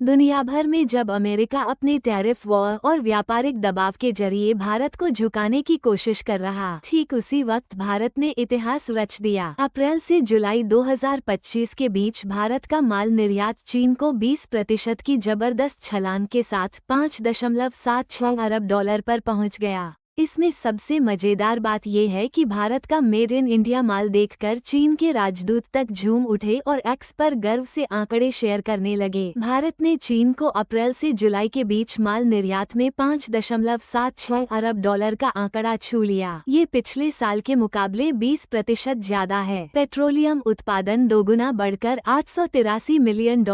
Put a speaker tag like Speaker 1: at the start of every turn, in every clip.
Speaker 1: दुनिया भर में जब अमेरिका अपने टैरिफ वॉर और व्यापारिक दबाव के जरिए भारत को झुकाने की कोशिश कर रहा, ठीक उसी वक्त भारत ने इतिहास रच दिया। अप्रैल से जुलाई 2025 के बीच भारत का माल निर्यात चीन को 20% की जबरदस्त छलांग के साथ $5.76 अरब पर पहुंच गया। इसमें सबसे मजेदार बात यह है कि भारत का मेड इन इंडिया माल देखकर चीन के राजदूत तक झूम उठे और एक्स पर गर्व से आंकड़े शेयर करने लगे। भारत ने चीन को अप्रैल से जुलाई के बीच माल निर्यात में $5.76 अरब का आंकड़ा छू लिया। ये पिछले साल के मुकाबले 20% ज्यादा है। पेट्रोलियम उत्पादन दोगुना बढ़कर $883 मिलियन।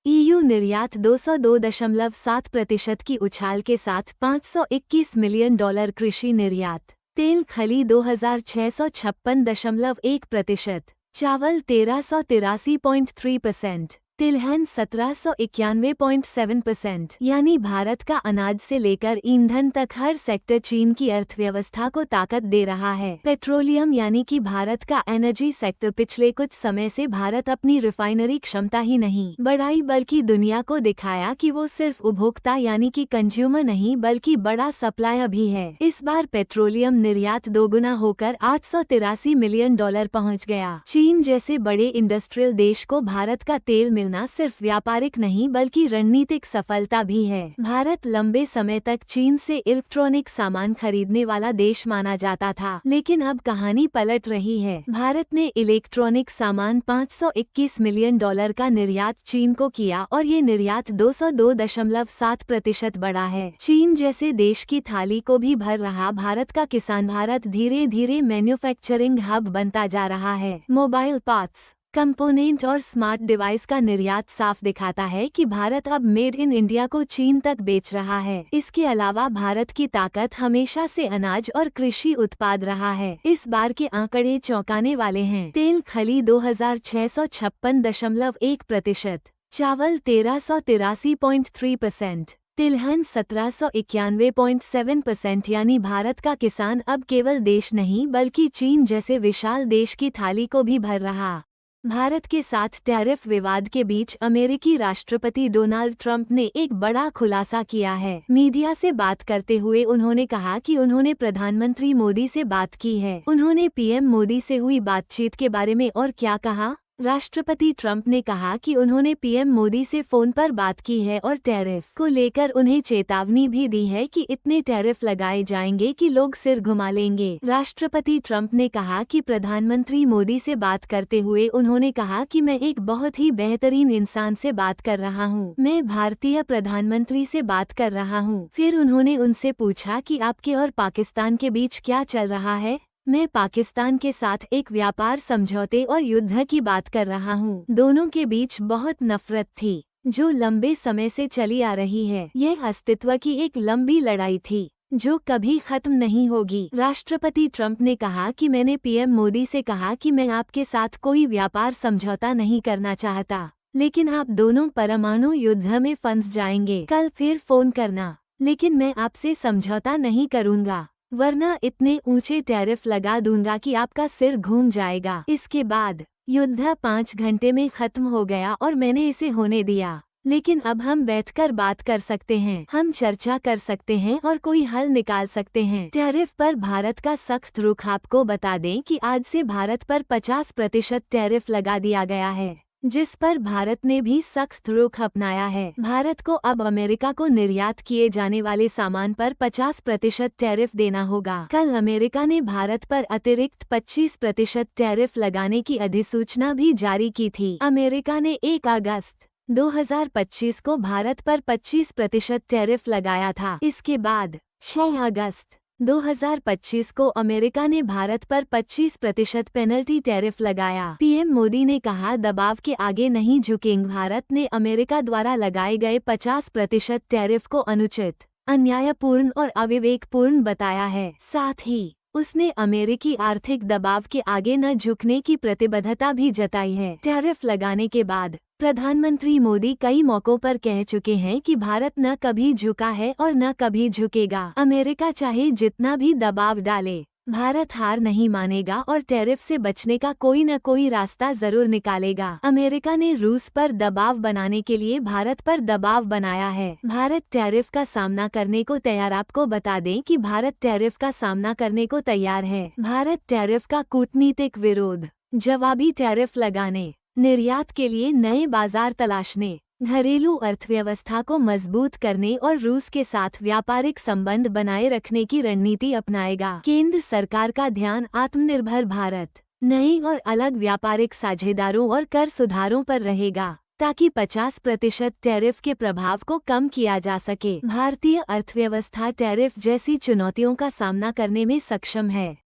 Speaker 1: ईयू निर्यात 202.7% की उछाल के साथ $521 मिलियन। कृषि निर्यात तेल खली 2656.1%, चावल 1383.3%, तिलहन 1791.7%। यानी भारत का अनाज से लेकर ईंधन तक हर सेक्टर चीन की अर्थव्यवस्था को ताकत दे रहा है। पेट्रोलियम यानी कि भारत का एनर्जी सेक्टर पिछले कुछ समय से भारत अपनी रिफाइनरी क्षमता ही नहीं बढ़ाई बल्कि दुनिया को दिखाया कि वो सिर्फ उपभोक्ता यानी कि कंज्यूमर नहीं बल्कि बड़ा सप्लायर भी है। इस बार पेट्रोलियम निर्यात दोगुना होकर $883 मिलियन पहुँच गया। चीन जैसे बड़े इंडस्ट्रियल देश को भारत का तेल मिलना सिर्फ व्यापारिक नहीं बल्कि रणनीतिक सफलता भी है। भारत लंबे समय तक चीन से इलेक्ट्रॉनिक सामान खरीदने वाला देश माना जाता था, लेकिन अब कहानी पलट रही है। भारत ने इलेक्ट्रॉनिक सामान $521 मिलियन का निर्यात चीन को किया और ये निर्यात 202.7% बढ़ा है। चीन जैसे देश की थाली को भी भर रहा भारत का किसान भारत धीरे धीरे मैन्युफैक्चरिंग हब बनता जा रहा है। मोबाइल पार्ट्स, कंपोनेंट और स्मार्ट डिवाइस का निर्यात साफ दिखाता है कि भारत अब मेड इन इंडिया को चीन तक बेच रहा है। इसके अलावा भारत की ताकत हमेशा से अनाज और कृषि उत्पाद रहा है। इस बार के आंकड़े चौंकाने वाले हैं। तेल खली 2656.1%, चावल 1383.3%, तिलहन 1791.7%। यानी भारत का किसान अब केवल देश नहीं बल्कि चीन जैसे विशाल देश की थाली को भी भर रहा। भारत के साथ टैरिफ विवाद के बीच अमेरिकी राष्ट्रपति डोनाल्ड ट्रंप ने एक बड़ा खुलासा किया है। मीडिया से बात करते हुए उन्होंने कहा कि उन्होंने प्रधानमंत्री मोदी से बात की है। उन्होंने पीएम मोदी से हुई बातचीत के बारे में और क्या कहा? राष्ट्रपति ट्रंप ने कहा कि उन्होंने पीएम मोदी से फोन पर बात की है और टैरिफ को लेकर उन्हें चेतावनी भी दी है कि इतने टैरिफ लगाए जाएंगे कि लोग सिर घुमा लेंगे। राष्ट्रपति ट्रंप ने कहा कि प्रधानमंत्री मोदी से बात करते हुए उन्होंने कहा कि मैं एक बहुत ही बेहतरीन इंसान से बात कर रहा हूँ, मैं भारतीय प्रधानमंत्री से बात कर रहा हूँ। फिर उन्होंने उनसे पूछा कि आपके और पाकिस्तान के बीच क्या चल रहा है? मैं पाकिस्तान के साथ एक व्यापार समझौते और युद्ध की बात कर रहा हूँ। दोनों के बीच बहुत नफरत थी जो लंबे समय से चली आ रही है। यह अस्तित्व की एक लंबी लड़ाई थी जो कभी खत्म नहीं होगी। राष्ट्रपति ट्रंप ने कहा कि मैंने पीएम मोदी से कहा कि मैं आपके साथ कोई व्यापार समझौता नहीं करना चाहता, लेकिन आप दोनों परमाणु युद्ध में फंस जाएंगे। कल फिर फोन करना, लेकिन मैं आपसे समझौता नहीं करूँगा, वरना इतने ऊंचे टैरिफ लगा दूंगा कि आपका सिर घूम जाएगा। इसके बाद युद्ध 5 घंटे में खत्म हो गया और मैंने इसे होने दिया। लेकिन अब हम बैठकर बात कर सकते हैं, हम चर्चा कर सकते हैं और कोई हल निकाल सकते हैं। टैरिफ पर भारत का सख्त रुख आपको बता दें कि आज से भारत पर 50% टैरिफ लगा दिया गया है, जिस पर भारत ने भी सख्त रुख अपनाया है। भारत को अब अमेरिका को निर्यात किए जाने वाले सामान पर 50% टैरिफ देना होगा। कल अमेरिका ने भारत पर अतिरिक्त 25% टैरिफ लगाने की अधिसूचना भी जारी की थी। अमेरिका ने 1 अगस्त 2025 को भारत पर 25% टैरिफ लगाया था। इसके बाद 6 अगस्त 2025 को अमेरिका ने भारत पर 25% पेनल्टी टैरिफ लगाया। पीएम मोदी ने कहा दबाव के आगे नहीं झुकेंगे। भारत ने अमेरिका द्वारा लगाए गए 50% टैरिफ को अनुचित, अन्यायपूर्ण और अविवेकपूर्ण बताया है। साथ ही उसने अमेरिकी आर्थिक दबाव के आगे न झुकने की प्रतिबद्धता भी जताई है। टैरिफ लगाने के बाद प्रधानमंत्री मोदी कई मौकों पर कह चुके हैं कि भारत न कभी झुका है और न कभी झुकेगा। अमेरिका चाहे जितना भी दबाव डाले, भारत हार नहीं मानेगा और टैरिफ से बचने का कोई न कोई रास्ता जरूर निकालेगा। अमेरिका ने रूस पर दबाव बनाने के लिए भारत पर दबाव बनाया है। भारत टैरिफ का सामना करने को तैयार। आपको बता दें कि भारत टैरिफ का सामना करने को तैयार है। भारत टैरिफ का कूटनीतिक विरोध, जवाबी टैरिफ लगाने, निर्यात के लिए नए बाजार तलाशने, घरेलू अर्थव्यवस्था को मजबूत करने और रूस के साथ व्यापारिक संबंध बनाए रखने की रणनीति अपनाएगा। केंद्र सरकार का ध्यान आत्मनिर्भर भारत, नए और अलग व्यापारिक साझेदारों और कर सुधारों पर रहेगा, ताकि 50% टैरिफ के प्रभाव को कम किया जा सके। भारतीय अर्थव्यवस्था टैरिफ जैसी चुनौतियों का सामना करने में सक्षम है।